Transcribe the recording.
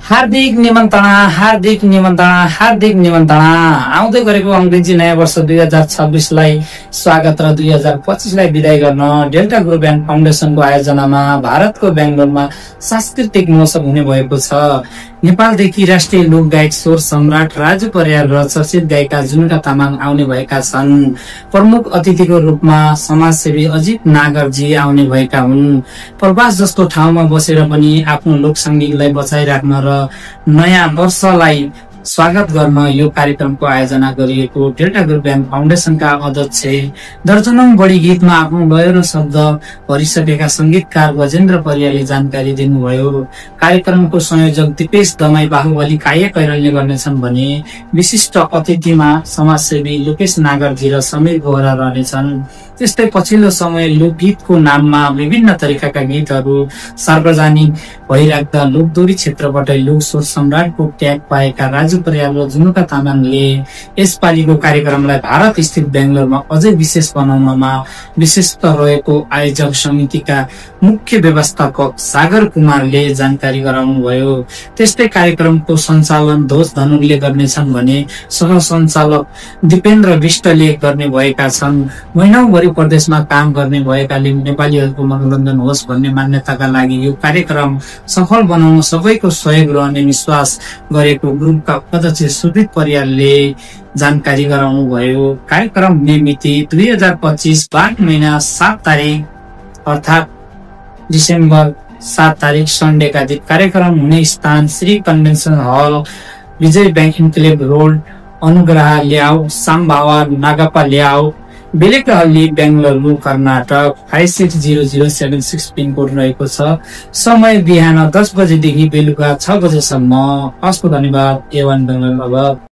हार्दिक निमन्त्रणा आउँदै गरेको अंग्रेजी नयाँ वर्ष 2026 लाई स्वागत र 2025 लाई विदाई गर्न डेल्टा ग्रुप एन्ड फाउन्डेसनको आयोजनामा भारतको बेंगलोरमा सांस्कृतिक महोत्सव हुने भएको छ। नेपालदेखि राष्ट्रिय लोक गायक स्वर सम्राट राजु परियार र चर्चित गायिका जुनुका तामाङ आउने भएका छन्। प्रमुख अतिथिको रूपमा समाजसेवी अजित नागरजी आउने भएका हुन्। प्रवास जस्तो ठाउँमा बसेर पनि आफ्नो लोक संगीतलाई बचाइराख्न र नयाँ वर्षलाई स्वागत गर्न यो कार्यक्रमको आयोजना गरिएको डेल्टा ग्रुप एन्ड फाउन्डेसनका अध्यक्ष दर्जनौं बढी गीतमा आफ्नो लय र शब्द भरिसकेका संगीतकार गजेन्द्र परियारले जानकारी दिनुभयो। कार्यक्रमको संयोजक दिपेश दमाई बाहुबली काया कैरलले गर्नेछन् भने विशिष्ट अतिथिमा समाजसेवी लोकेश नागरजी र समीर गोहरा रहनेछन्। त्यस्तै पछिल्लो समय लोकगीतको नाममा विभिन्न तरिकाका गीतहरू सार्वजनिक भइराख्दा लोकदोरी क्षेत्रबाट लोक स्वर सम्राटको ट्याग पाएका राजु परियार र जुनुका तामाङले यसपालिको कार्यक्रमलाई भारत स्थित बेंगलोरमा अझै विशेष बनाउनमा विशेषत रहेको आयोजक समितिका मुख्य व्यवस्थापक सागर कुमारले जानकारी गराउनुभयो। त्यस्तै कार्यक्रमको सञ्चालन ध्वज धनुकले गर्नेछन् भने सह सञ्चालक दिपेन्द्र विष्टले गर्ने भएका छन्। महिनौभरि प्रदेशमा काम गर्ने भएकाले नेपालीहरूको मनोरञ्जन होस् भन्ने मान्यताका लागि यो कार्यक्रम सफल बनाउन सबैको सहयोग रहने विश्वास गरेको ग्रुपका अध्यक्ष सुदीप परियारले जानकारी गराउनु भयो। कार्यक्रम हुने मिति 2025 बाघ महिना 7 तारिक अर्थात डिसेम्बर 7 तारिक सन्डेका दिन। कार्यक्रम हुने स्थान Shri convention hall, Vijay bank enclave road, Anugraha layout, Sambhava Nagappa layout, Belekahalli, Bengaluru, Karnataka 560076 pin code रहेको छ। समय बिहान 10 बजेदेखि बेलुका 6 बजेसम्म। हस्, धन्यवाद। A1 बेंगलुरु।